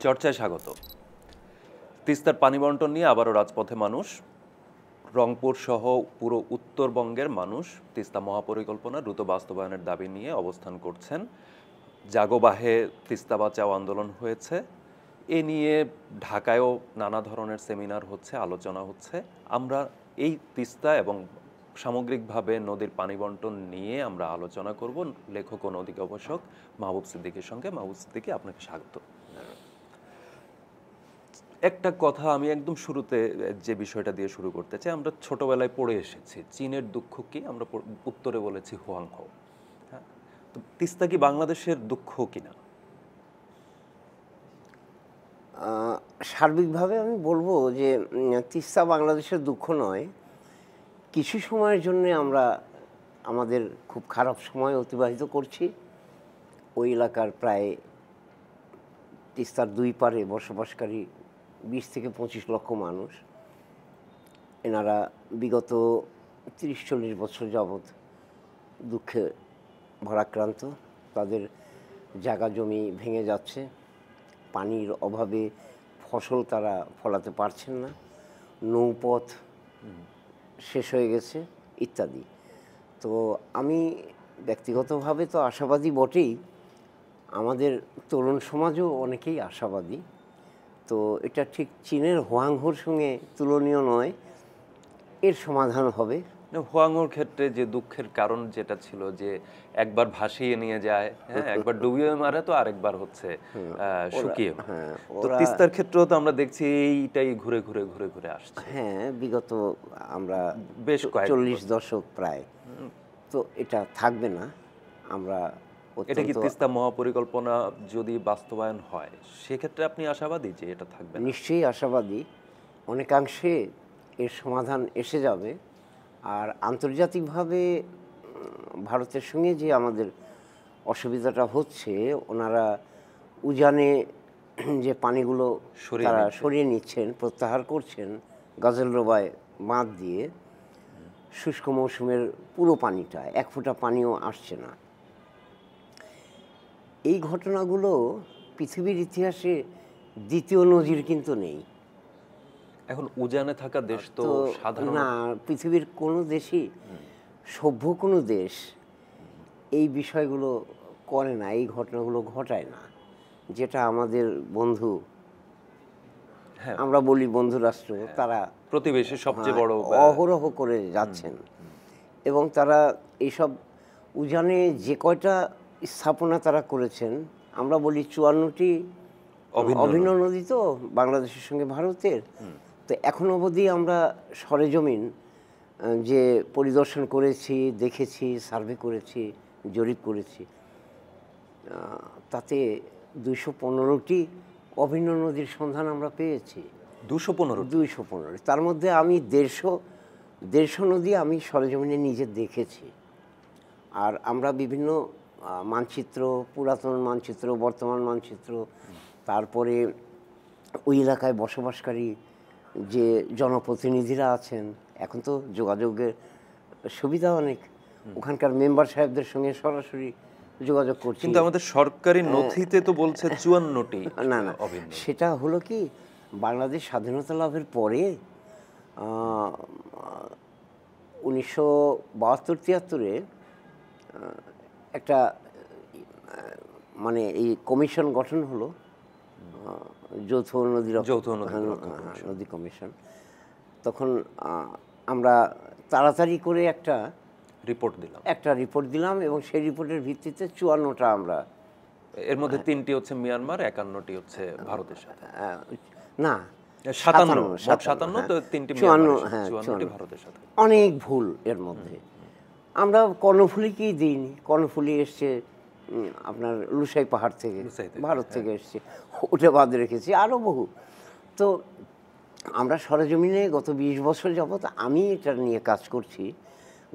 চর্চায় স্বাগত। তিস্তার পানি বণ্টন নিয়ে আবারও রাজপথে মানুষ। রংপুর সহ পুরো উত্তরবঙ্গের মানুষ তিস্তা মহাপরিকল্পনা দ্রুত বাস্তবায়নের দাবি নিয়ে অবস্থান করছেন। জাগোবাহে তিস্তা বাঁচাও আন্দোলন হয়েছে। এ নিয়ে ঢাকায়ও নানা ধরনের সেমিনার হচ্ছে, আলোচনা হচ্ছে। আমরা এই তিস্তা এবং সামগ্রিকভাবে নদীর পানি বণ্টন নিয়ে আমরা আলোচনা করব লেখক ও নদী গবেষক মাহবুব সিদ্দিকীর সঙ্গে। মাহবুব সিদ্দিকী, আপনাকে স্বাগত। একটা কথা আমি একদম শুরুতে যে বিষয়টা দিয়ে শুরু করতে চাই, আমরা ছোটবেলায় পড়ে এসেছি চীনের দুঃখ কি, আমরা উত্তরে বলেছি হুয়াংহো। হ্যাঁ, তো তিস্তা কি বাংলাদেশের দুঃখ কিনা? সার্বিকভাবে আমি বলবো যে তিস্তা বাংলাদেশের দুঃখ নয়। কিছু সময়ের জন্য আমরা আমাদের খুব খারাপ সময় অতিবাহিত করছি। ওই এলাকার প্রায় তিস্তার দুই পারে বসবাসকারী 20 থেকে 25 লক্ষ মানুষ, এনারা বিগত 30-40 বছর যাবৎ দুঃখে ভারাক্রান্ত। তাদের জায়গা জমি ভেঙে যাচ্ছে, পানির অভাবে ফসল তারা ফলাতে পারছেন না, নৌপথ শেষ হয়ে গেছে ইত্যাদি। তো আমি ব্যক্তিগতভাবে তো আশাবাদী বটেই, আমাদের তরুণ সমাজও অনেকেই আশাবাদী। তো এটা ঠিক চীনের হুয়াংহোর সঙ্গে তুলনীয় নয়, এর সমাধান হবে। হুয়াংহোর ক্ষেত্রে যে দুঃখের কারণ যেটা ছিল যে একবার ভাসিয়ে নিয়ে যায়, হ্যাঁ, একবার ডুবিয়ে মারে, তো আরেকবার হচ্ছে শুকিয়ে মারে। তো তিস্তার ক্ষেত্রেও তো আমরা দেখছি এইটাই ঘুরে ঘুরে ঘুরে ঘুরে আসছে। হ্যাঁ, বিগত আমরা বেশ 40 দশক প্রায়। তো এটা থাকবে না। আমরা এটা কি তিস্তা মহাপরিকল্পনা যদি বাস্তবায়ন হয় সেক্ষেত্রে আপনি আশাবাদী যে এটা থাকবে? নিশ্চয়ই আশাবাদী, অনেকাংশে এর সমাধান এসে যাবে। আর আন্তর্জাতিকভাবে ভারতের সঙ্গে যে আমাদের অসুবিধাটা হচ্ছে, ওনারা উজানে যে পানিগুলো তারা সরিয়ে নিচ্ছেন, প্রত্যাহার করছেন গাজলডোবায় বাঁধ দিয়ে, শুষ্ক মৌসুমের পুরো পানিটা, এক ফোঁটা পানিও আসছে না। এই ঘটনাগুলো পৃথিবীর ইতিহাসে দ্বিতীয় নজির কিন্তু নেই। এখন উজানে থাকা দেশ তো সাধারণ না, পৃথিবীর কোনো দেশই, সভ্য কোনো দেশ এই বিষয়গুলো করে না, এই ঘটনাগুলো ঘটায় না। যেটা আমাদের বন্ধু, আমরা বলি বন্ধু রাষ্ট্র, তারা প্রতিবেশী সবচেয়ে বড় অহরহ করে যাচ্ছেন। এবং তারা এইসব উজানে যে কয়টা স্থাপনা তারা করেছেন, আমরা বলি 54টি অভিন্ন নদী তো বাংলাদেশের সঙ্গে ভারতের। তো এখন অবধি আমরা সরেজমিন যে পরিদর্শন করেছি, দেখেছি, সার্ভে করেছি, জরিপ করেছি, তাতে 215টি অভিন্ন নদীর সন্ধান আমরা পেয়েছি। 215। তার মধ্যে আমি 150 নদী আমি সরেজমিনে নিজে দেখেছি। আর আমরা বিভিন্ন মানচিত্র, পুরাতন মানচিত্র, বর্তমান মানচিত্র, তারপরে ওই এলাকায় বসবাসকারী যে জনপ্রতিনিধিরা আছেন, এখন তো যোগাযোগের সুবিধা অনেক, ওখানকার মেম্বার সাহেবদের সঙ্গে সরাসরি যোগাযোগ করছি। কিন্তু আমাদের সরকারি নথিতে তো বলছে 54টি। না, সেটা হলো কি, বাংলাদেশ স্বাধীনতা লাভের পরে 1972-73-এ একটা মানে এই কমিশন গঠন হলো, যৌথ নদী কমিশন। তখন আমরা তাড়াতাড়ি করে একটা রিপোর্ট দিলাম এবং সেই রিপোর্টের ভিত্তিতে 54টা আমরা, এর মধ্যে 3টি হচ্ছে মিয়ানমার, 51টি হচ্ছে ভারতের সাথে। না, 57 তো 3টি মিয়ানমার, 54টি ভারতের সাথে। অনেক ভুল এর মধ্যে। আমরা কর্ণফুলীকেই দিইনি, কর্ণফুলী এসছে আপনার লুসাই পাহাড় থেকে, ভারত থেকে এসছে, ওটা বাদ রেখেছি, আরও বহু। তো আমরা সরেজমিনে গত 20 বছর যাবৎ আমি এটা নিয়ে কাজ করছি।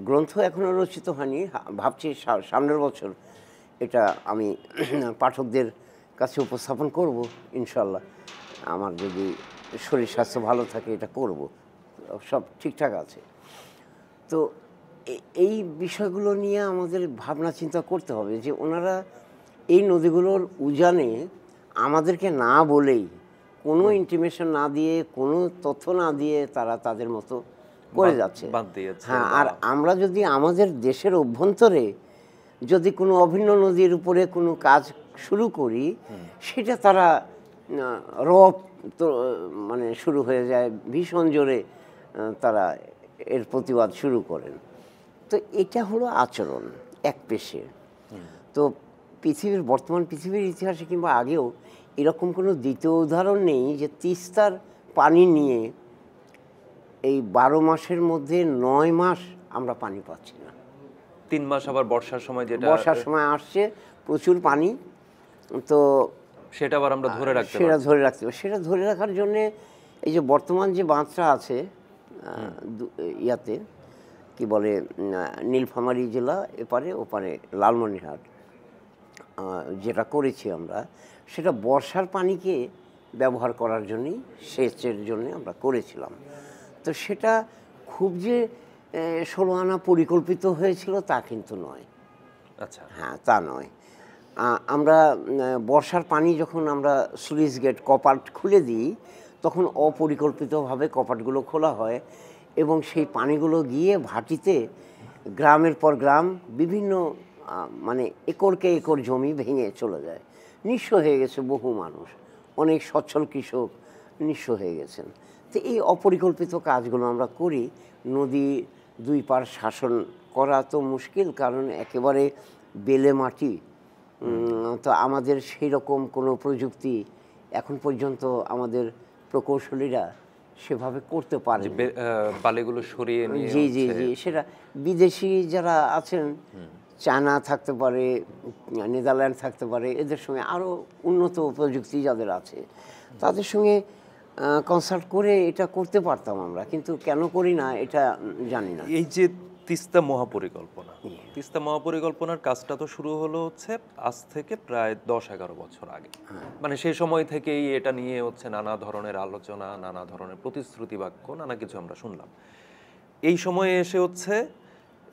গ্রন্থ এখনও রচিত হয়নি, ভাবছি সামনের বছর এটা আমি পাঠকদের কাছে উপস্থাপন করব ইনশাল্লাহ। আমার যদি শরীর স্বাস্থ্য ভালো থাকে এটা করব, সব ঠিকঠাক আছে। তো এই বিষয়গুলো নিয়ে আমাদের ভাবনা চিন্তা করতে হবে যে ওনারা এই নদীগুলোর উজানে আমাদেরকে না বলেই, কোনো ইন্টিমেশন না দিয়ে, কোনো তথ্য না দিয়ে তারা তাদের মতো করে যাচ্ছে। বাদ দিয়েছে। হ্যাঁ, আর আমরা যদি আমাদের দেশের অভ্যন্তরে যদি কোনো অভিন্ন নদীর উপরে কোনো কাজ শুরু করি, সেটা তারা রব তো মানে শুরু হয়ে যায়, ভীষণ জোরে তারা এর প্রতিবাদ শুরু করেন। তো এটা হলো আচরণ এক পেশে। তো বর্তমান পৃথিবীর ইতিহাসে কিংবা আগেও এরকম কোনো দ্বিতীয় উদাহরণ নেই যে তিস্তার পানি নিয়ে এই 12 মাসের মধ্যে 9 মাস আমরা পানি পাচ্ছি না। 3 মাস আবার বর্ষার সময়, যেটা বর্ষার সময় আসছে প্রচুর পানি, তো সেটা আবার আমরা ধরে রাখতে সেটা পারছি। ধরে রাখতে হবে। সেটা ধরে রাখার জন্যে এই যে বর্তমান যে বাঁধটা আছে ইয়াতে কি বলে নীলফামারী জেলা এপারে ওপারে লালমনিরহাট, যেটা করেছি আমরা, সেটা বর্ষার পানিকে ব্যবহার করার জন্যই, সেচের জন্য আমরা করেছিলাম। তো সেটা খুব যে 16 আনা পরিকল্পিত হয়েছিল তা কিন্তু নয়। আচ্ছা, হ্যাঁ, তা নয়। আমরা বর্ষার পানি যখন আমরা স্লুইস গেট কপাট খুলে দিই, তখন অপরিকল্পিতভাবে কপাটগুলো খোলা হয় এবং সেই পানিগুলো গিয়ে ভাটিতে গ্রামের পর গ্রাম বিভিন্ন মানে একরকে একর জমি ভেঙে চলে যায়। নিঃস্ব হয়ে গেছে বহু মানুষ, অনেক সচ্ছল কৃষক নিঃস্ব হয়ে গেছেন। তো এই অপরিকল্পিত কাজগুলো আমরা করি। নদী দুই পার শাসন করা তো মুশকিল, কারণ একেবারে বেলে মাটি। তো আমাদের সেই রকম কোনো প্রযুক্তি এখন পর্যন্ত আমাদের প্রকৌশলীরা সেভাবে করতে পারে। বালিগুলো সরিয়ে নিয়ে, জি জি জি, সেটা বিদেশি যারা আছেন, চায়না থাকতে পারে, নেদারল্যান্ড থাকতে পারে, এদের সঙ্গে আরও উন্নত প্রযুক্তি যাদের আছে তাদের সঙ্গে কনসাল্ট করে এটা করতে পারতাম আমরা, কিন্তু কেন করি না এটা জানি না। এই যে তিস্তা মহাপরিকল্পনা, তিস্তা মহাপরিকল্পনার কাজটা তো শুরু হলো হচ্ছে আজ থেকে প্রায় 10-11 বছর আগে। মানে সেই সময় থেকেই এটা নিয়ে হচ্ছে নানা ধরনের আলোচনা, নানা ধরনের প্রতিশ্রুতি বাক্য, নানা কিছু আমরা শুনলাম। এই সময়ে এসে হচ্ছে,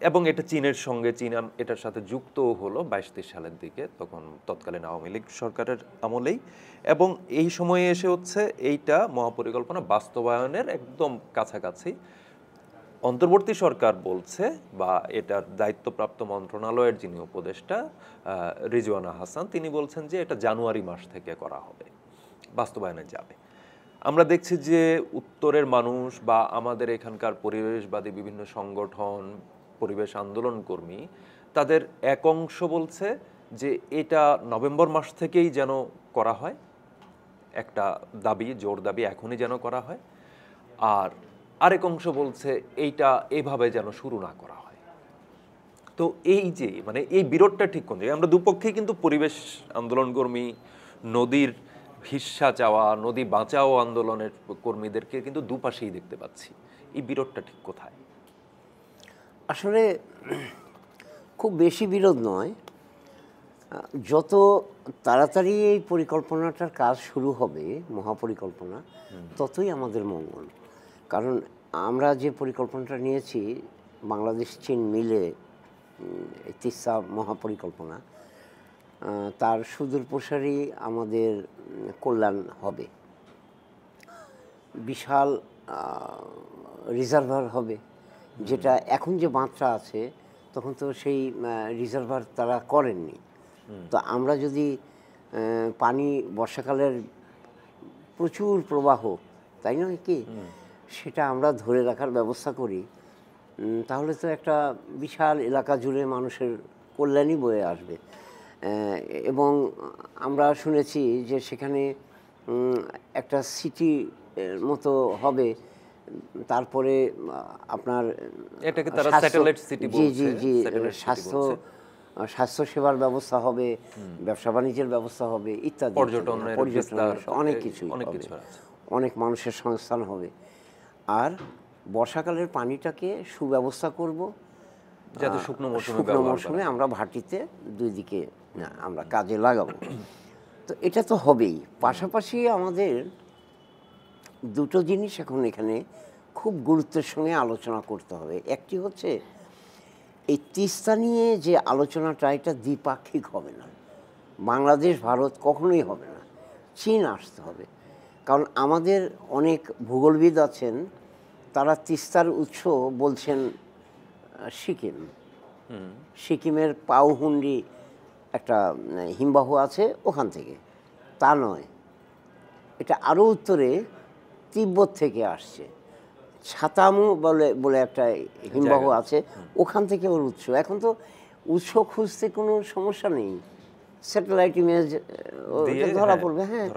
এবং এটা চীনের সঙ্গে, চীন এটার সাথে যুক্তও হলো 22-23 সালের দিকে, তখন তৎকালীন আওয়ামী লীগ সরকারের আমলেই। এবং এই সময়ে এসে হচ্ছে এইটা মহাপরিকল্পনা বাস্তবায়নের একদম কাছাকাছি। অন্তর্বর্তী সরকার বলছে, বা এটার দায়িত্বপ্রাপ্ত মন্ত্রণালয়ের যিনি উপদেষ্টা রিজওয়ানা হাসান, তিনি বলছেন যে এটা জানুয়ারি মাস থেকে করা হবে, বাস্তবায়নে যাবে। আমরা দেখছি যে উত্তরের মানুষ বা আমাদের এখানকার পরিবেশবাদী বিভিন্ন সংগঠন, পরিবেশ আন্দোলন কর্মী, তাদের এক অংশ বলছে যে এটা নভেম্বর মাস থেকেই যেন করা হয়, একটা দাবি, জোর দাবি, এখনই যেন করা হয়। আর আরেক অংশ বলছে এইটা এইভাবে যেন শুরু না করা হয়। তো এই যে মানে এই বিরোধটা ঠিক কোন জায়গায়? আমরা দুপক্ষেই কিন্তু পরিবেশ আন্দোলন কর্মী, নদীর হিস্সা চাওয়া, নদী বাঁচাও আন্দোলনের কর্মীদেরকে কিন্তু দুপাশেই দেখতে পাচ্ছি। এই বিরোধটা ঠিক কোথায়? আসলে খুব বেশি বিরোধ নয়, যত তাড়াতাড়ি এই পরিকল্পনাটার কাজ শুরু হবে, মহাপরিকল্পনা, ততই আমাদের মঙ্গল। কারণ আমরা যে পরিকল্পনাটা নিয়েছি, বাংলাদেশ চীন মিলে তিস্তা মহাপরিকল্পনা, তার সুদূর প্রসারী আমাদের কল্যাণ হবে। বিশাল রিজার্ভার হবে, যেটা এখন যে বাঁধটা আছে তখন তো সেই রিজার্ভার তারা করেননি। তো আমরা যদি পানি বর্ষাকালের প্রচুর প্রবাহ, তাই নয় কি, সেটা আমরা ধরে রাখার ব্যবস্থা করি, তাহলে তো একটা বিশাল এলাকা জুড়ে মানুষের কল্যাণই বয়ে আসবে। এবং আমরা শুনেছি যে সেখানে একটা সিটি মতো হবে, তারপরে আপনার এটাকে তারা স্যাটেলাইট সিটি বলছে। জি জি জি, স্বাস্থ্যসেবার ব্যবস্থা হবে, ব্যবসা বাণিজ্যের ব্যবস্থা হবে, ইত্যাদি, পর্যটনের অনেক কিছুই হবে, অনেক মানুষের সংস্থান হবে। আর বর্ষাকালের পানিটাকে সুব্যবস্থা করব, যাতে শুকনো মৌসুমে আমরা ভাটিতে দুই দিকে আমরা কাজে লাগাবো। তো এটা তো হবেই। পাশাপাশি আমাদের দুটো জিনিস এখন এখানে খুব গুরুত্বের সঙ্গে আলোচনা করতে হবে। একটি হচ্ছে এই তিস্তা নিয়ে যে আলোচনাটা, এটা দ্বিপাক্ষিক হবে না, বাংলাদেশ ভারত কখনোই হবে না, চীন আসতে হবে। কারণ আমাদের অনেক ভূগোলবিদ আছেন, তারা তিস্তার উৎস বলছেন সিকিম। সিকিমের পাউহুন্ডি একটা হিমবাহ আছে, ওখান থেকে। তা নয়, এটা আরও উত্তরে তিব্বত থেকে আসছে। ছাতামু বলে বলে একটা হিমবাহ আছে, ওখান থেকে ওর উৎস। এখন তো উৎস খুঁজতে কোনো সমস্যা নেই, স্যাটেলাইট ইমেজ ধরা পড়বে। হ্যাঁ,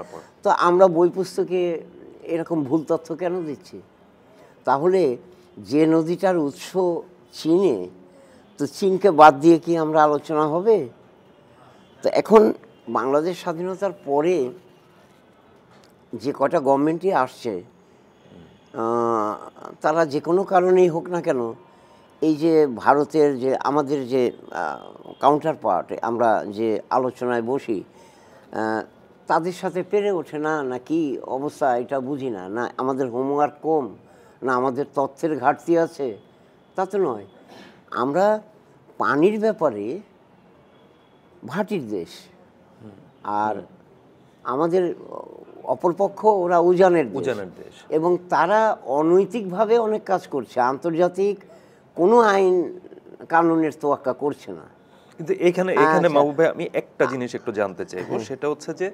তো আমরা বই পুস্তকে এরকম ভুল তথ্য কেন দিচ্ছি? তাহলে যে নদীটার উৎস চীনে, তো চীনকে বাদ দিয়ে কি আমরা আলোচনা হবে? তো এখন বাংলাদেশ স্বাধীনতার পরে যে কটা গভর্নমেন্টই আসছে, তারা যে কোনো কারণেই হোক না কেন, এই যে ভারতের যে আমাদের যে কাউন্টার পার্ট, আমরা যে আলোচনায় বসি, তাদের সাথে পেরে ওঠে না, না কি অবস্থা এটা বুঝি না। না আমাদের হোমওয়ার্ক কম, না আমাদের তথ্যের ঘাটতি আছে, তা তো নয়। আমরা পানির ব্যাপারে ভাটির দেশ, আর আমাদের অপরপক্ষ ওরা উজানের দেশ, এবং তারা অনৈতিকভাবে অনেক কাজ করছে, আন্তর্জাতিক কোনো আইন কানুনের তোয়াক্কা করছে না। কিন্তু এখানে এখানে মাহবুব ভাই, আমি একটা জিনিস একটু জানতে চাইবো, সেটা হচ্ছে যে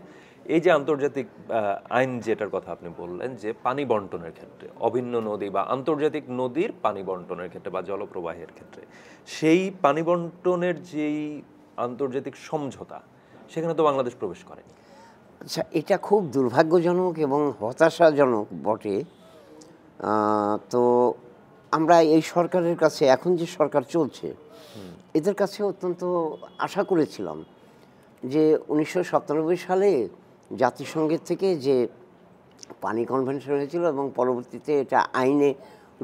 এই যে আন্তর্জাতিক আইন যেটার কথা আপনি বললেন, যে পানি বন্টনের ক্ষেত্রে অভিন্ন নদী বা আন্তর্জাতিক নদীর পানি বন্টনের ক্ষেত্রে বা জলপ্রবাহের ক্ষেত্রে, সেই পানি বন্টনের যেই আন্তর্জাতিক সমঝোতা, সেখানে তো বাংলাদেশ প্রবেশ করেনি। আচ্ছা, এটা খুব দুর্ভাগ্যজনক এবং হতাশাজনক বটে। তো আমরা এই সরকারের কাছে, এখন যে সরকার চলছে, এদের কাছে অত্যন্ত আশা করেছিলাম যে 1997 সালে জাতিসংঘের থেকে যে পানি কনভেনশন হয়েছিল এবং পরবর্তীতে এটা আইনে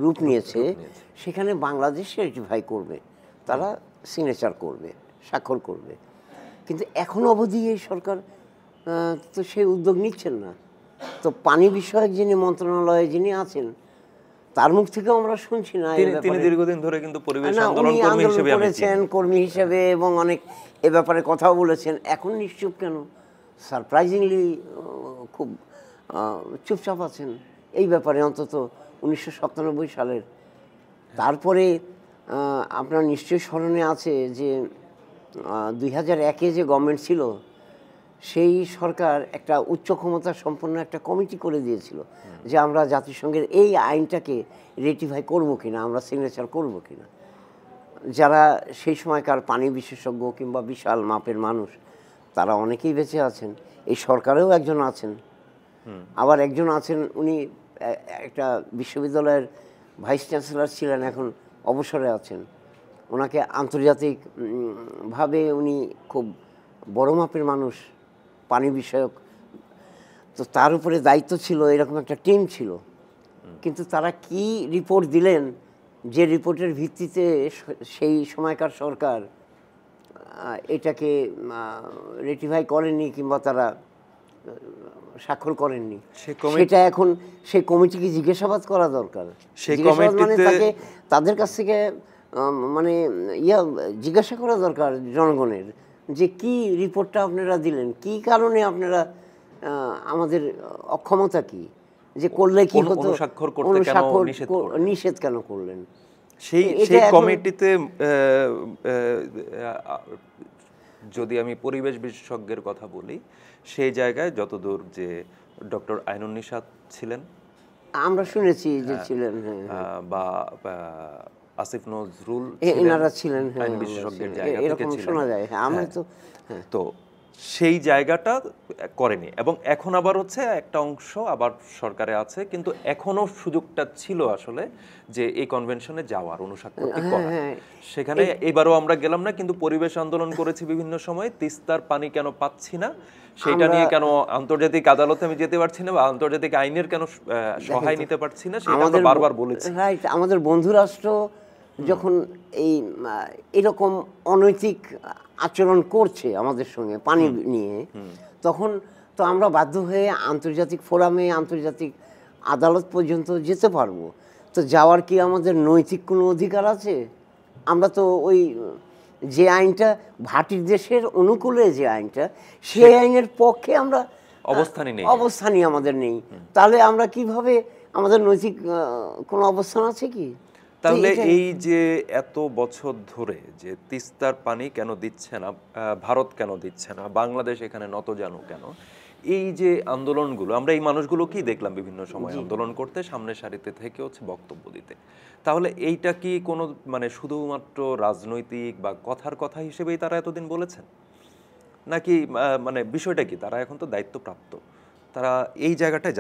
রূপ নিয়েছে, সেখানে বাংলাদেশ রেটিফাই করবে, তারা সিগনেচার করবে, স্বাক্ষর করবে। কিন্তু এখন অবধি এই সরকার তো সেই উদ্যোগ নিচ্ছেন না। তো পানি বিষয়ক যিনি মন্ত্রণালয়ে যিনি আছেন, তার মুখ থেকেও আমরা শুনছি না। তিনি দীর্ঘদিন ধরে কিন্তু পরিবেশ আন্দোলন করেছেন, কর্মী হিসেবে, এবং অনেক এ ব্যাপারে কথাও বলেছেন। এখন নিশ্চুপ কেন? সারপ্রাইজিংলি খুব চুপচাপ আছেন এই ব্যাপারে, অন্তত 1997 সালের। তারপরে আপনার নিশ্চয়ই স্মরণে আছে যে 2001-এ যে গভর্নমেন্ট ছিল, সেই সরকার একটা উচ্চ ক্ষমতা সম্পন্ন একটা কমিটি করে দিয়েছিল যে আমরা জাতিসংঘের এই আইনটাকে রেটিফাই করব কিনা, আমরা সিগনেচার করব কিনা। যারা সেই সময়কার পানি বিশেষজ্ঞ কিংবা বিশাল মাপের মানুষ, তারা অনেকেই বেঁচে আছেন। এই সরকারেও একজন আছেন, আবার একজন আছেন উনি একটা বিশ্ববিদ্যালয়ের ভাইস চ্যান্সেলর ছিলেন, এখন অবসরে আছেন। ওনাকে আন্তর্জাতিক ভাবে উনি খুব বড় মাপের মানুষ, পানি বিষয়ক। তো তার উপরে দায়িত্ব ছিল, এরকম একটা টিম ছিল। কিন্তু তারা কি রিপোর্ট দিলেন, যে রিপোর্টের ভিত্তিতে সেই সময়কার সরকার এটাকে রেটিফাই করেননি কিংবা তারা স্বাক্ষর করেননি, সেটা এখন সেই কমিটিকে জিজ্ঞাসাবাদ করা দরকার। মানে তাদের কাছ থেকে মানে জিজ্ঞাসা করা দরকার জনগণের, যে কি রিপোর্টটা আপনারা দিলেন, কি কারণে আপনারা, আমাদের অক্ষমতা কি, যে করলে কি হতো, নিষেধ কেন করলেন। সেই কমিটিতে যদি আমি পরিবেশ বিশেষজ্ঞের কথা বলি, সেই জায়গায় যতদূর যে ডক্টর আইনুন নিশাত ছিলেন, আমরা শুনেছি যে ছিলেন, বা আসিফ নজরুল এনারা ছিলেন, আইন বিশেষজ্ঞের জায়গা থেকে ছিলেন, শোনা যায়। আমরা তো সেই জায়গাটা করেনি। এবং এখন আবার হচ্ছে একটা অংশ আবার সরকারে আছে, কিন্তু এখনো সুযোগটা ছিল আসলে যে এই কনভেনশনে যাওয়ার, অনুস্বাক্ষরটি করার। সেখানে এবারও আমরা গেলাম না, কিন্তু পরিবেশ আন্দোলন করেছি বিভিন্ন সময়। তিস্তার পানি কেন পাচ্ছি না, সেটা নিয়ে কেন আন্তর্জাতিক আদালতে আমি যেতে পারছি না, বা আন্তর্জাতিক আইনের কেন সহায় নিতে পারছি না, সেটা আমরা বারবার বলেছি। রাইট, আমাদের বন্ধু রাষ্ট্র যখন এই এরকম অনৈতিক আচরণ করছে আমাদের সঙ্গে পানি নিয়ে, তখন তো আমরা বাধ্য হয়ে আন্তর্জাতিক ফোরামে, আন্তর্জাতিক আদালত পর্যন্ত যেতে পারবো। তো যাওয়ার কি আমাদের নৈতিক কোনো অধিকার আছে? আমরা তো ওই যে আইনটা ভাটির দেশের অনুকূলে, যে আইনটা, সেই আইনের পক্ষে আমরা অবস্থানই নেই। অবস্থানই আমাদের নেই, তাহলে আমরা কিভাবে, আমাদের নৈতিক কোনো অবস্থান আছে কি? তাহলে এই যে এত বছর ধরে যে তিস্তার পানি কেন দিচ্ছে না, ভারত কেন দিচ্ছে না, বাংলাদেশ এখানে নতজানু কেন, এই যে আন্দোলনগুলো আমরা এই মানুষগুলোকেই দেখলাম বিভিন্ন সময় আন্দোলন করতে, সামনের সারিতে থেকে হচ্ছে বক্তব্য দিতে। তাহলে এইটা কি কোনো মানে শুধুমাত্র রাজনৈতিক বা কথার কথা হিসেবেই তারা এতদিন বলেছেন, নাকি মানে বিষয়টা কি, তারা এখন তো দায়িত্বপ্রাপ্ত, তারা এই জায়গাটায়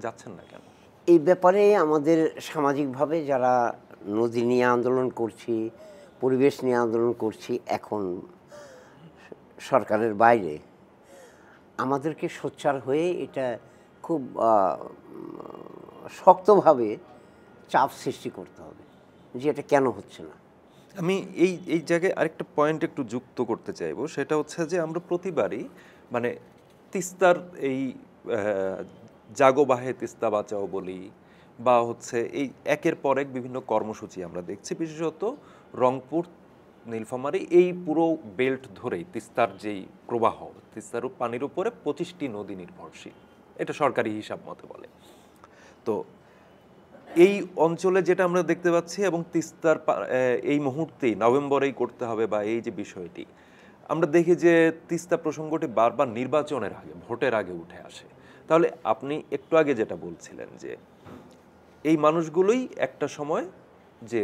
যাচ্ছেন না কেন? এই ব্যাপারে আমাদের সামাজিকভাবে যারা নদী নিয়ে আন্দোলন করছি, পরিবেশ নিয়ে আন্দোলন করছি, এখন সরকারের বাইরে আমাদেরকে সোচ্চার হয়ে এটা খুব শক্তভাবে চাপ সৃষ্টি করতে হবে যে এটা কেন হচ্ছে না। আমি এই এই জায়গায় আরেকটা পয়েন্ট একটু যুক্ত করতে চাইবো, সেটা হচ্ছে যে আমরা প্রতিবারই মানে তিস্তার এই জাগো বাহে তিস্তা বাঁচাও বলি, বা হচ্ছে এই একের পর এক বিভিন্ন কর্মসূচি আমরা দেখছি, বিশেষত রংপুর, নীলফামারী এই পুরো বেল্ট ধরেই তিস্তার যেই প্রবাহ, তিস্তার পানির উপরে 25টি নদী নির্ভরশীল, এটা সরকারি হিসাব মতে বলে। তো এই অঞ্চলে যেটা আমরা দেখতে পাচ্ছি, এবং তিস্তার এই মুহূর্তেই নভেম্বরেই করতে হবে, বা এই যে বিষয়টি আমরা দেখি যে তিস্তা প্রসঙ্গটি বারবার নির্বাচনের আগে, ভোটের আগে উঠে আসে। তাহলে আপনি একটু আগে যেটা বলছিলেন যে এই মানুষগুলোই একটা সময় যে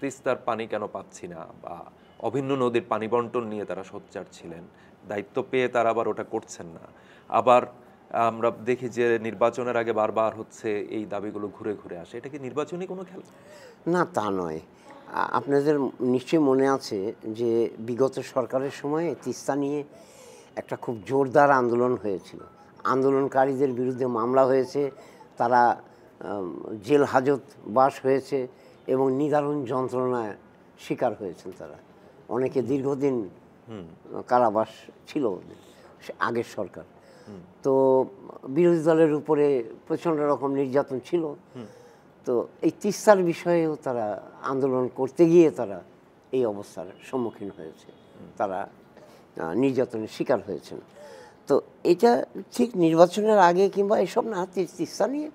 তিস্তার পানি কেন পাচ্ছি না, বা অভিন্ন নদীর পানি বন্টন নিয়ে তারা সোচ্চার ছিলেন, দায়িত্ব পেয়ে তারা আবার ওটা করছেন না। আবার আমরা দেখি যে নির্বাচনের আগে বারবার হচ্ছে এই দাবিগুলো ঘুরে ঘুরে আসে। এটা কি নির্বাচনী কোনো খেলা? না, তা নয়। আপনাদের নিশ্চয়ই মনে আছে যে বিগত সরকারের সময়ে তিস্তা নিয়ে একটা খুব জোরদার আন্দোলন হয়েছিল। আন্দোলনকারীদের বিরুদ্ধে মামলা হয়েছে, তারা জেল হাজত বাস হয়েছে এবং নিদারুণ যন্ত্রণায় শিকার হয়েছেন তারা। অনেকে দীর্ঘদিন কারাবাস ছিল আগের সরকার। তো বিরোধী দলের উপরে প্রচণ্ড রকম নির্যাতন ছিল। তো এই তিস্তার বিষয়েও তারা আন্দোলন করতে গিয়ে তারা এই অবস্থার সম্মুখীন হয়েছে, তারা নির্যাতনের শিকার হয়েছেন। তো এটা ঠিক নির্বাচনের আগে কিংবা এসব না, তিস্তা নিয়ে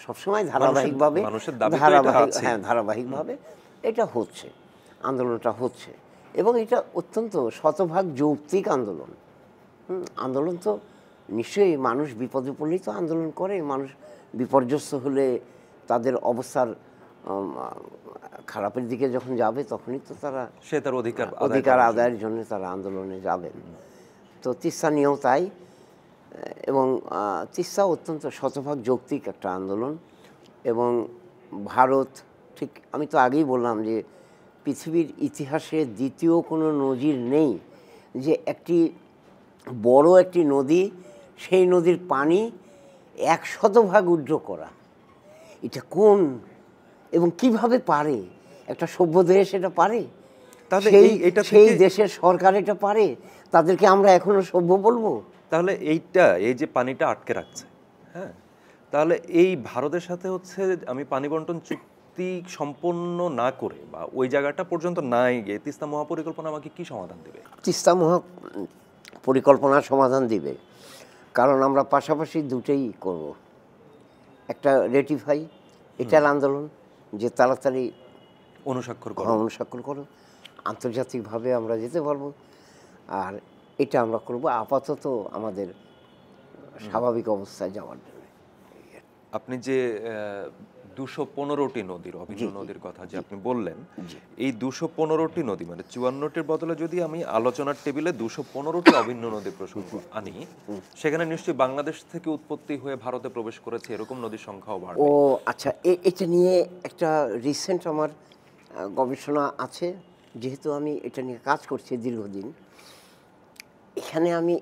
সবসময় ধারাবাহিকভাবে ধারাবাহিকভাবে এটা হচ্ছে, আন্দোলনটা হচ্ছে, এবং এটা অত্যন্ত শতভাগ যৌক্তিক আন্দোলন। আন্দোলন তো নিশ্চয়ই মানুষ বিপদে পড়লেই তো আন্দোলন করে, মানুষ বিপর্যস্ত হলে তাদের অবস্থার খারাপের দিকে যখন যাবে তখনই তো তারা সে তার অধিকার আদায়ের জন্য তারা আন্দোলনে যাবেন। তো তিস্তা নিয়েও তাই, এবং তিস্তা অত্যন্ত শতভাগ যৌক্তিক একটা আন্দোলন। এবং ভারত, ঠিক আমি তো আগেই বললাম যে পৃথিবীর ইতিহাসে দ্বিতীয় কোনো নজির নেই যে একটি বড় একটি নদী, সেই নদীর পানি 100% উইথড্র করা। এটা কোন এবং কিভাবে পারে একটা সভ্য দেশ এটা পারে? তাহলে সেই দেশের সরকার এটা পারে, তাদেরকে আমরা এখনো সভ্য বলবো? তাহলে এই যে পানিটা আটকে রাখছে, হ্যাঁ, তাহলে এই ভারতের সাথে হচ্ছে আমি পানি বন্টন চুক্তি সম্পন্ন না করে বা ওই জায়গাটা পর্যন্ত না গিয়ে তিস্তা মহাপরিকল্পনা আমাকে কি সমাধান দেবে? তিস্তা মহাপরিকল্পনার সমাধান দিবে, কারণ আমরা পাশাপাশি দুটোই করব। একটা রেটিফাই, এটার আন্দোলন যে তাড়াতাড়ি অনুস্বাক্ষর করো, আন্তর্জাতিকভাবে আমরা যেতে পারবো। আর এটা আমরা করব আপাতত আমাদের স্বাভাবিক অবস্থায় যাওয়ার জন্য। আপনি যে 215টি নদীর, অভিন্ন নদীর কথা যে আপনি বললেন, এই 215টি নদী মানে 54টির বদলে যদি আমি আলোচনার টেবিলে 215টি অভিন্ন নদীর প্রসঙ্গ আনি, সেখানে নিশ্চয়ই বাংলাদেশ থেকে উৎপত্তি হয়ে ভারতে প্রবেশ করেছে এরকম নদীর সংখ্যাও বাড়বে। ও আচ্ছা, এটা নিয়ে একটা রিসেন্ট আমার গবেষণা আছে, যেহেতু আমি এটা নিয়ে কাজ করছি দীর্ঘদিন। এখানে আমি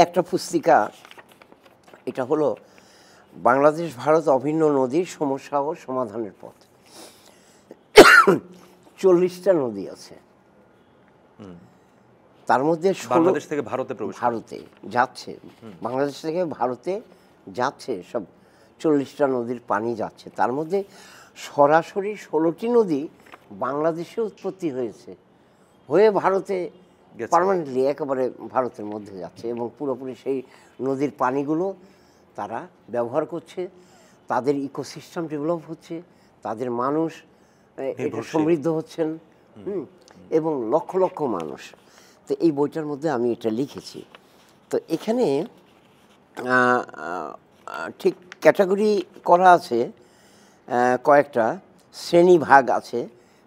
একটা পুস্তিকা, এটা হলো বাংলাদেশ ভারত অভিন্ন নদীর সমস্যা ও সমাধানের পথ। 40টা নদী আছে, তার মধ্যে বাংলাদেশ থেকে ভারতে যাচ্ছে, বাংলাদেশ থেকে ভারতে যাচ্ছে সব 40টা নদীর পানি যাচ্ছে। তার মধ্যে সরাসরি 16টি নদী বাংলাদেশে উৎপত্তি হয়ে ভারতে গেছে। পার্মানেন্টলি একেবারে ভারতের মধ্যে যাচ্ছে এবং পুরোপুরি সেই নদীর পানিগুলো তারা ব্যবহার করছে, তাদের ইকোসিস্টেম ডেভেলপ হচ্ছে, তাদের মানুষ এটা নির্ভরশীল। সমৃদ্ধ হচ্ছেন, এবং লক্ষ লক্ষ মানুষ। তো এই বইটার মধ্যে আমি এটা লিখেছি। তো এখানে ঠিক ক্যাটাগরি করা আছে, কয়েকটা শ্রেণী ভাগ আছে।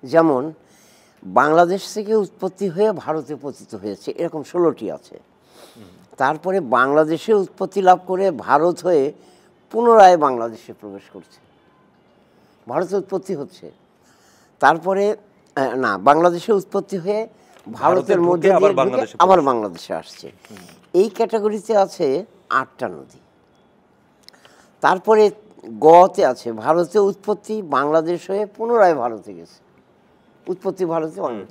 যেমন বাংলাদেশ থেকে উৎপত্তি হয়ে ভারতে পতিত হয়েছে, এরকম 16টি আছে। তারপরে বাংলাদেশে উৎপত্তি লাভ করে ভারত হয়ে পুনরায় বাংলাদেশে প্রবেশ করছে, ভারতে উৎপত্তি হচ্ছে। তারপরে না, বাংলাদেশে উৎপত্তি হয়ে ভারতের মধ্যে দিয়ে ঢুকে আবার বাংলাদেশে আসছে। এই ক্যাটাগরিতে আছে 8টা নদী। তারপরে গতে আছে ভারতে উৎপত্তি, বাংলাদেশ হয়ে পুনরায় ভারতে গেছে, উৎপত্তি ভারতে অনেক।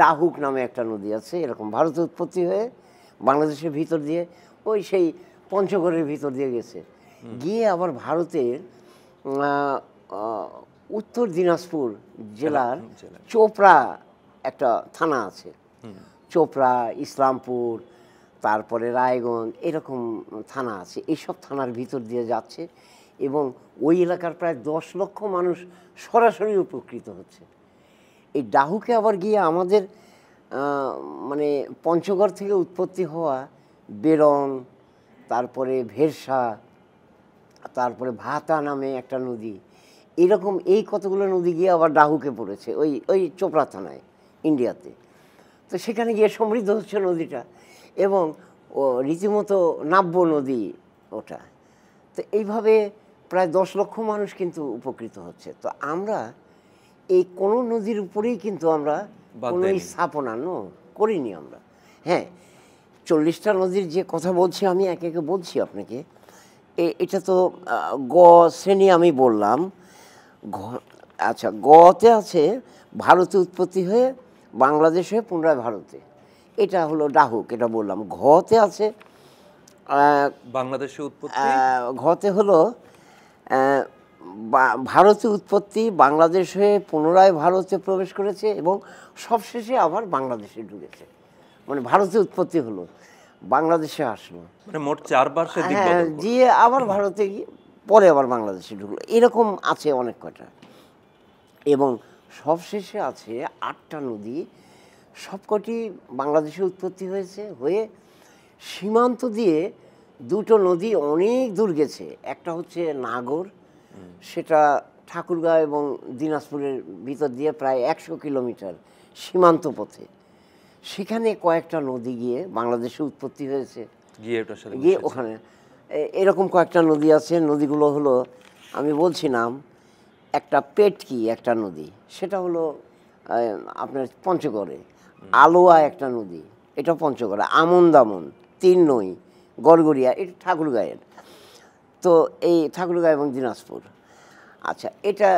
ডাহুক নামে একটা নদী আছে, এরকম ভারতে উৎপত্তি হয়ে বাংলাদেশের ভিতর দিয়ে ওই সেই পঞ্চগড়ের ভিতর দিয়ে গেছে, গিয়ে আবার ভারতের উত্তর দিনাজপুর জেলার চোপড়া একটা থানা আছে, চোপড়া, ইসলামপুর, তারপরে রায়গঞ্জ, এরকম থানা আছে। এইসব থানার ভিতর দিয়ে যাচ্ছে এবং ওই এলাকার প্রায় 10 লক্ষ মানুষ সরাসরি উপকৃত হচ্ছে। এই ডাহুকে আবার গিয়ে আমাদের মানে পঞ্চগড় থেকে উৎপত্তি হওয়া বেরন, তারপরে ভেরসা, তারপরে ভাতা নামে একটা নদী, এরকম এই কতগুলো নদী গিয়ে আবার ডাহুকে পড়েছে ওই ওই চোপড়া থানায়, ইন্ডিয়াতে। তো সেখানে গিয়ে সমৃদ্ধ হচ্ছে নদীটা এবং ও রীতিমতো নাব্য নদী ওটা। তো এইভাবে প্রায় 10 লক্ষ মানুষ কিন্তু উপকৃত হচ্ছে। তো আমরা এই কোনো নদীর উপরেই কিন্তু আমরা কোনো স্থাপনা করিনি আমরা। হ্যাঁ, 40টা নদীর যে কথা বলছি আমি একে একে বলছি আপনাকে। এটা তো গ শ্রেণী আমি বললাম। আচ্ছা, গতে আছে ভারতে উৎপত্তি হয়ে বাংলাদেশে পুনরায় ভারতে, এটা হলো ডাহুক, এটা বললাম। ঘতে আছে বাংলাদেশে উৎপত্তি, ঘতে হলো ভারতে উৎপত্তি, বাংলাদেশ হয়ে পুনরায় ভারতে প্রবেশ করেছে এবং সবশেষে আবার বাংলাদেশে ঢুকেছে। মানে ভারতে উৎপত্তি হলো, বাংলাদেশে আসলো, মানে মোট 4বার সে দিক বদল করলো। গিয়ে আবার ভারতে গিয়ে পরে আবার বাংলাদেশে ঢুকলো, এরকম আছে অনেক কয়টা। এবং সবশেষে আছে 8টা নদী, সবকটি বাংলাদেশে উৎপত্তি হয়েছে, হয়ে সীমান্ত দিয়ে 2টো নদী অনেক দূর গেছে। একটা হচ্ছে নাগর, সেটা ঠাকুরগাঁও এবং দিনাজপুরের ভিতর দিয়ে প্রায় 100 কিলোমিটার সীমান্ত পথে। সেখানে কয়েকটা নদী গিয়ে বাংলাদেশে উৎপত্তি হয়েছে, গিয়ে ওখানে এরকম কয়েকটা নদী আছে। নদীগুলো হলো, আমি বলছি নাম, একটা পেটকি একটা নদী, সেটা হলো আপনার পঞ্চগড়ে। আলোয়া একটা নদী, এটা পঞ্চগড়ে। আমন দামন, 3 নই, গড়গড়িয়া, এটা ঠাকুরগাঁয়ের। তো এই ঠাকুরগাঁও এবং দিনাজপুর। আচ্ছা, এটা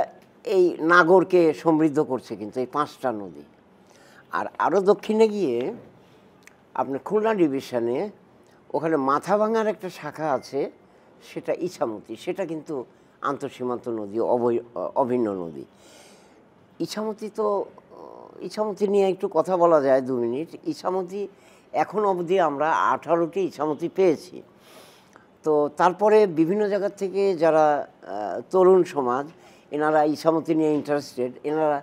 এই নাগরকে সমৃদ্ধ করছে কিন্তু এই 5টা নদী। আর আরও দক্ষিণে গিয়ে আপনার খুলনা ডিভিশনে ওখানে মাথাভাঙার একটা শাখা আছে, সেটা ইছামতি, সেটা কিন্তু আন্তঃসীমান্ত নদী, অভিন্ন নদী। ইছামতি নিয়ে একটু কথা বলা যায় 2 মিনিট। ইছামতি এখন অবধি আমরা 18টি ইছামতি পেয়েছি। তো তারপরে বিভিন্ন জায়গা থেকে যারা তরুণ সমাজ, এনারা ইছামতি নিয়ে ইন্টারেস্টেড, এনারা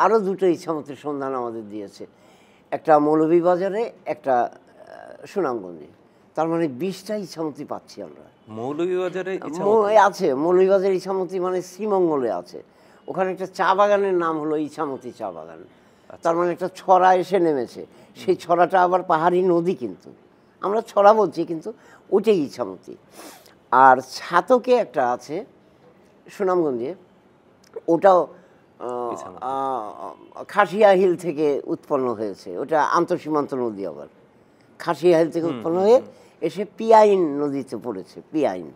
আরও 2টো ইছামতির সন্ধান আমাদের দিয়েছে, একটা মৌলভীবাজারে, একটা সুনামগঞ্জে। তার মানে 20টা ইছামতি পাচ্ছি আমরা। মৌলভীবাজারে আছে, মৌলভীবাজার ইছামতি মানে শ্রীমঙ্গলে আছে। ওখানে একটা চা বাগানের নাম হলো ইছামতি চা বাগান। তার মানে একটা ছড়া এসে নেমেছে, সেই ছড়াটা আবার পাহাড়ি নদী, কিন্তু আমরা ছড়া বলছি কিন্তু ওইটাই ইছামতি। আর ছাতকে একটা আছে সুনামগঞ্জে, ওটাও খাসিয়া হিল থেকে উৎপন্ন হয়েছে, ওটা আন্তঃসীমান্ত নদী। আবার খাসিয়া হিল থেকে উৎপন্ন হয়ে এসে পিয়াইন নদীতে পড়েছে, পিয়াইন।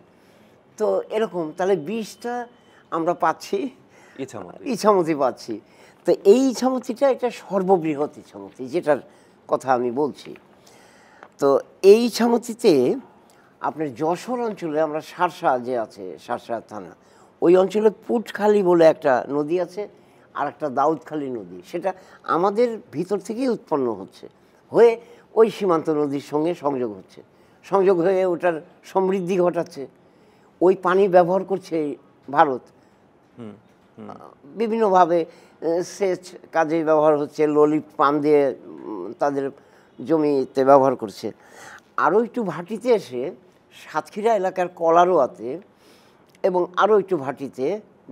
তো এরকম তাহলে 20টা আমরা পাচ্ছি, ইছামতি পাচ্ছি। তো এই ইছামতিটা এটা সর্ববৃহৎ ইছামতি, যেটার কথা আমি বলছি। তো এই ইছামতিতে আপনার যশোর অঞ্চলে আমরা শার্শা যে আছে, শার্শা থানা, ওই অঞ্চলে পুটখালি বলে একটা নদী আছে, আর একটা দাউদখালি নদী, সেটা আমাদের ভিতর থেকেই উৎপন্ন হয়ে ওই সীমান্ত নদীর সঙ্গে সংযোগ হচ্ছে, সংযোগ হয়ে ওটার সমৃদ্ধি ঘটাচ্ছে। ওই পানি ব্যবহার করছে ভারত বিভিন্নভাবে, সেচ কাজে ব্যবহার হচ্ছে, ললিত পাম্প দিয়ে তাদের জমিতে ব্যবহার করছে। আরও একটু ভাটিতে এসে সাতক্ষীরা এলাকার কলারোয়াতে এবং আরও একটু ভাটিতে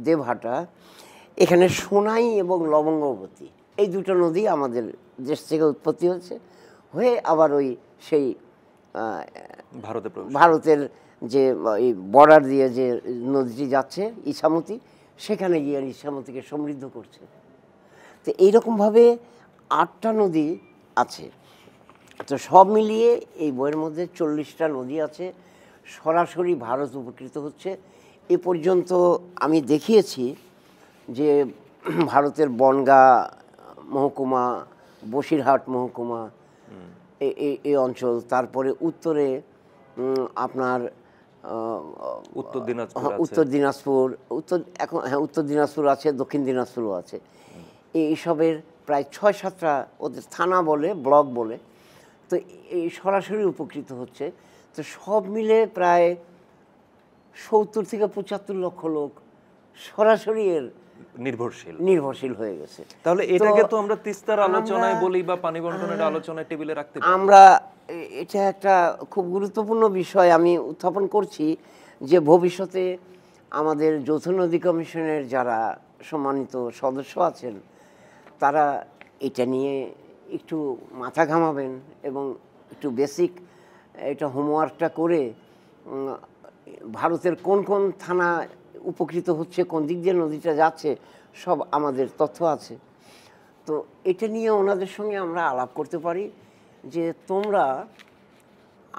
দেবহাটা, এখানে সোনাই এবং লবঙ্গবতী এই দুটো নদী আমাদের দেশ থেকে উৎপত্তি হচ্ছে, হয়ে আবার ওই সেই ভারতের যে এই বর্ডার দিয়ে যে নদীটি যাচ্ছে ইছামতি, সেখানে গিয়ে ইছামতিকে সমৃদ্ধ করছে। তো এইরকমভাবে 8টা নদী আছে। তো সব মিলিয়ে এই বইয়ের মধ্যে 40টা নদী আছে, সরাসরি ভারত উপকৃত হচ্ছে। এ পর্যন্ত আমি দেখিয়েছি যে ভারতের বনগাঁ মহকুমা, বসিরহাট মহকুমা এই অঞ্চল, তারপরে উত্তরে আপনার উত্তর দিনাজপুর, উত্তর দিনাজপুর আছে, দক্ষিণ দিনাজপুরও আছে। এইসবের প্রায় 6-7টা ওদের থানা বলে, ব্লক বলে, তো এই সরাসরি উপকৃত হচ্ছে। তো সব মিলে প্রায় 70 থেকে 75 লক্ষ লোক সরাসরি এর নির্ভরশীল হয়ে গেছে। তাহলে এটাকে তো আমরা তিস্তার আলোচনায় বলি বা পানি বন্টনের আলোচনায় টেবিলে রাখতে পারি। আমরা এটা একটা খুব গুরুত্বপূর্ণ বিষয় আমি উত্থাপন করছি, যে ভবিষ্যতে আমাদের যৌথ নদী কমিশনের যারা সম্মানিত সদস্য আছেন, তারা এটা নিয়ে একটু মাথা ঘামাবেন এবং একটু বেসিক এটা হোমওয়ার্কটা করে ভারতের কোন কোন থানা উপকৃত হচ্ছে, কোন দিক দিয়ে নদীটা যাচ্ছে, সব আমাদের তথ্য আছে। তো এটা নিয়ে ওনাদের সঙ্গে আমরা আলাপ করতে পারি যে তোমরা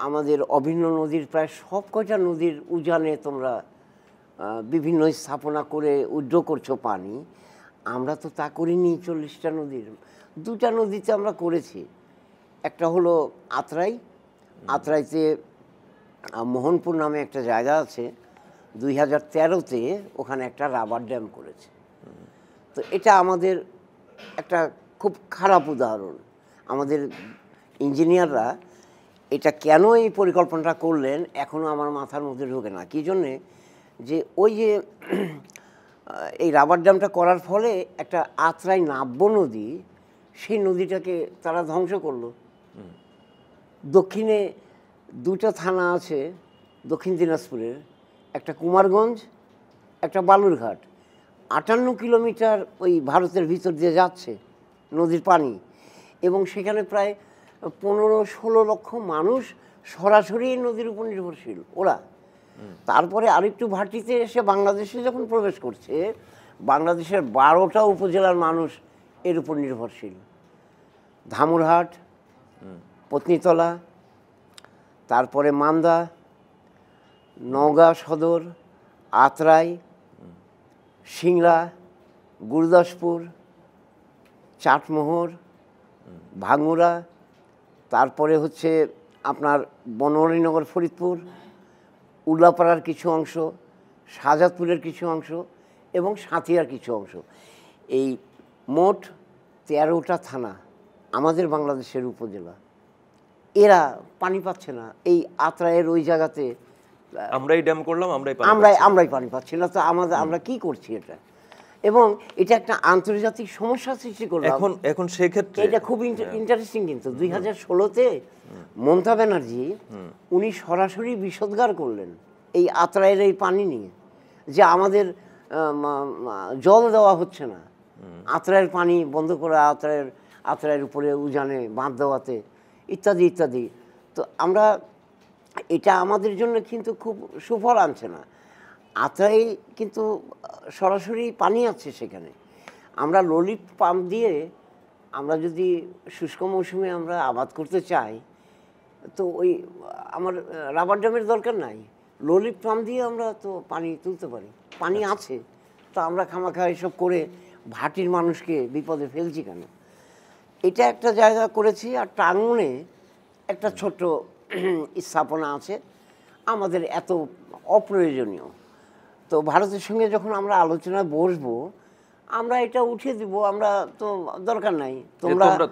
আমাদের অভিন্ন নদীর প্রায় সব কয়টা নদীর উজানে তোমরা বিভিন্ন স্থাপনা করে উইথড্র করছো পানি, আমরা তো তা করিনি। 40টা নদীর 2টা নদীতে আমরা করেছি। একটা হলো আত্রাইতে মোহনপুর নামে একটা জায়গা আছে, 2013-তে ওখানে একটা রাবার ড্যাম করেছে। তো এটা আমাদের একটা খুব খারাপ উদাহরণ। আমাদের ইঞ্জিনিয়াররা এটা কেন এই পরিকল্পনাটা করলেন এখনও আমার মাথার মধ্যে ঢোকে না। কী জন্যে, যে ওই যে এই রাবার ড্যামটা করার ফলে একটা আত্রাই নাব্য নদী, সেই নদীটাকে তারা ধ্বংস করলো। দক্ষিণে 2টা থানা আছে দক্ষিণ দিনাজপুরের, একটা কুমারগঞ্জ, একটা বালুরঘাট, 58 কিলোমিটার ওই ভারতের ভিতর দিয়ে যাচ্ছে নদীর পানি, এবং সেখানে প্রায় 15-16 লক্ষ মানুষ সরাসরি নদীর উপর নির্ভরশীল ওরা। তারপরে আরেকটু ভাটিতে এসে বাংলাদেশে যখন প্রবেশ করছে, বাংলাদেশের 12টা উপজেলার মানুষ এর উপর নির্ভরশীল। ধামুরহাট, পত্নীতলা, তারপরে মান্দা, নওগাঁ সদর, আত্রাই, সিংড়া, গুরুদাসপুর, চাটমোহর, ভাঙ্গুড়া, তারপরে হচ্ছে আপনার বনমালীনগর, ফরিদপুর, উল্লাপাড়ার কিছু অংশ, শাহজাদপুরের কিছু অংশ এবং সাঁথিয়ার কিছু অংশ। এই মোট 13টা থানা আমাদের বাংলাদেশের উপজেলা, এরা পানি পাচ্ছে না। এই আত্রাইয়ের ওই জায়গাতে আমরাই ড্যাম করলাম, আমরাই পানি পাচ্ছি না। তো আমরা কি করছি এটা? এবং এটা একটা আন্তর্জাতিক সমস্যা সৃষ্টি করলো এখন সেক্ষেত্রে। এটা খুব ইন্টারেস্টিং। কিন্তু 2016-তে মমতা ব্যানার্জি উনি সরাসরি বিষোদ্গার করলেন এই আত্রাইয়ের এই পানি নিয়ে, যে আমাদের জল দেওয়া হচ্ছে না, আত্রাইয়ের পানি বন্ধ করা, আত্রাইয়ের উপরে উজানে বাঁধ দেওয়াতে, ইত্যাদি ইত্যাদি। তো আমরা এটা আমাদের জন্য কিন্তু খুব সুফল আনছে না। আত্রাই কিন্তু সরাসরি পানি আছে সেখানে। আমরা ললিত পাম্প দিয়ে আমরা যদি শুষ্ক মৌসুমে আমরা আবাদ করতে চাই, তো ওই আমার রাবার ড্যামের দরকার নাই, ললিত পাম্প দিয়ে আমরা তো পানি তুলতে পারি, পানি আছে। তো আমরা খামাখা এসব করে ভাটির মানুষকে বিপদে ফেলছি কেন? এটা একটা জায়গা করেছি। আর টাঙ্গনে একটা ছোট্ট স্থাপনা আছে আমাদের এত অপ্রয়োজনীয়। তো ভারতের সঙ্গে যখন আমরা আলোচনায় বসবো, আমরা এটা উঠিয়ে দিব, আমরা তো দরকার নাই,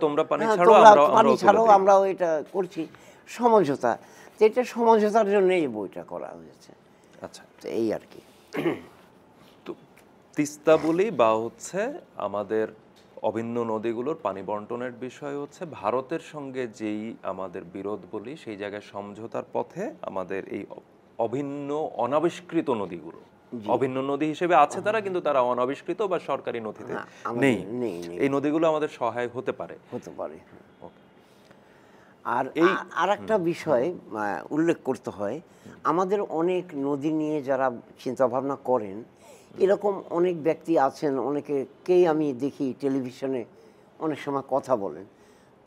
তোমরা পানি হ্যাঁ, ছাড়ো, তোমরা আমরাও পানি তুলে ছাড়ো, দিই। আমরাও এটা করছি। সমঝোতা, তো এটা সমঝোতার জন্য এই বইটা করা হয়েছে। আচ্ছা, তো এই আর কি। তো তিস্তা বলি বা হচ্ছে আমাদের অভিন্ন নদীগুলোর পানি বন্টনের বিষয় হচ্ছে ভারতের সঙ্গে যেই আমাদের বিরোধ বলি, সেই জায়গায় সমঝোতার পথে আমাদের এই অভিন্ন অনাবিষ্কৃত নদীগুলো, অভিন্ন নদী হিসেবে আছে তারা, কিন্তু তারা অনাবিষ্কৃত বা সরকারি নথিতে হ্যাঁ, আমাদের নেই। নেই, নেই। এই নদীগুলো আমাদের সহায়ক হতে পারে। হতে পারে। ওকে। আর আর একটা বিষয় উল্লেখ করতে হয়, আমাদের অনেক নদী নিয়ে যারা চিন্তা ভাবনা করেন, এরকম অনেক ব্যক্তি আছেন, অনেকেই আমি দেখি টেলিভিশনে অনেক সময় কথা বলেন।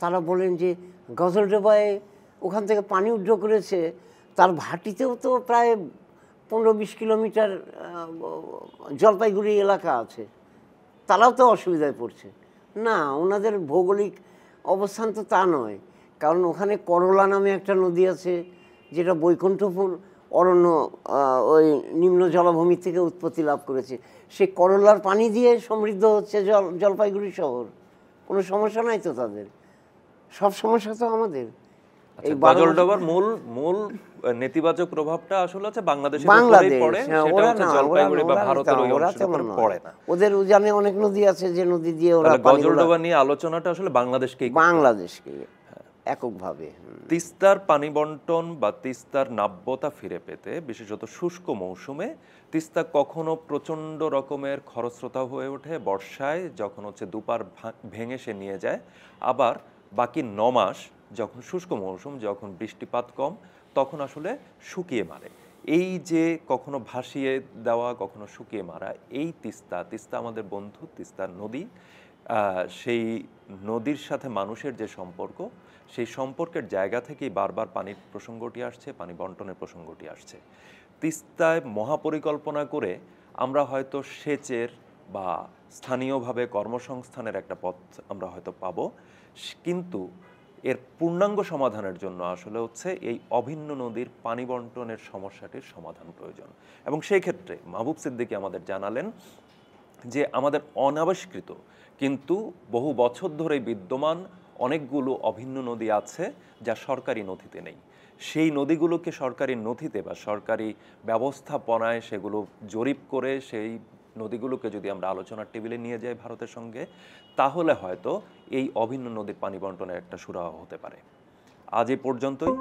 তারা বলেন যে গজলডোবায় ওখান থেকে পানি উদ্ধার করেছে, তার ভাটিতেও তো প্রায় 15-20 কিলোমিটার জলপাইগুড়ি এলাকা আছে, তারাও তো অসুবিধায় পড়ছে। না, ওনাদের ভৌগোলিক অবস্থান তো তা নয়, কারণ ওখানে করলা নামে একটা নদী আছে, যেটা বৈকুণ্ঠপুর অরণ্য ওই নিম্ন জলাভূমি থেকে উৎপত্তি লাভ করেছে। সেই করলার পানি দিয়ে সমৃদ্ধ হচ্ছে জলপাইগুড়ি শহর। কোনো সমস্যা নাই তো তাদের, সব সমস্যা তো আমাদের। এই গজলডোবার মূল মূল নেতিবাচক প্রভাবটা আসলে হচ্ছে বাংলাদেশের উপরেই বাংলাদেশ, পড়ে, হ্যাঁ, সেটা ওরা হচ্ছে না, জলপাইগুড়ি বা ওরা ভারতের ওই ওরা অংশের তেমন উপরে নয়। পড়ে না। ওদের উজানে অনেক নদী আছে, যে নদী দিয়ে ওরা তাহলে গজলডোবা নিয়ে আলোচনাটা আসলে বাংলাদেশকেই করতে হবে। বাংলাদেশকে এককভাবে। তিস্তার পানি বন্টন বা তিস্তার নাব্যতা ফিরে পেতে, বিশেষত শুষ্ক মৌসুমে তিস্তা কখনো প্রচণ্ড রকমের খরস্রোতা হয়ে ওঠে বর্ষায়, যখন হচ্ছে দুপার ভেঙে সে নিয়ে যায়। আবার বাকি 9 মাস যখন শুষ্ক মৌসুম, যখন বৃষ্টিপাত কম, তখন আসলে শুকিয়ে মারে। এই যে কখনো ভাসিয়ে দেওয়া, কখনো শুকিয়ে মারা, এই তিস্তা আমাদের বন্ধু, তিস্তার নদী। সেই নদীর সাথে মানুষের যে সম্পর্ক, সেই সম্পর্কের জায়গা থেকেই বারবার পানির প্রসঙ্গটি আসছে, পানি বন্টনের প্রসঙ্গটি আসছে। তিস্তায় মহাপরিকল্পনা করে আমরা হয়তো সেচের বা স্থানীয়ভাবে কর্মসংস্থানের একটা পথ আমরা হয়তো পাবো, কিন্তু এর পূর্ণাঙ্গ সমাধানের জন্য আসলে হচ্ছে এই অভিন্ন নদীর পানি বন্টনের সমস্যাটির সমাধান প্রয়োজন। এবং সেই ক্ষেত্রে মাহবুব সিদ্দিকী আমাদের জানালেন যে আমাদের অনাবিষ্কৃত কিন্তু বহু বছর ধরে বিদ্যমান অনেকগুলো অভিন্ন নদী আছে যা সরকারি নথিতে নেই। সেই নদীগুলোকে সরকারি নথিতে বা সরকারি ব্যবস্থাপনায় সেগুলো জরিপ করে সেই নদীগুলোকে যদি আমরা আলোচনার টেবিলে নিয়ে যাই ভারতের সঙ্গে, তাহলে হয়তো এই অভিন্ন নদীর পানি বন্টনের একটা সুরাহা হতে পারে। আজ এই পর্যন্তই।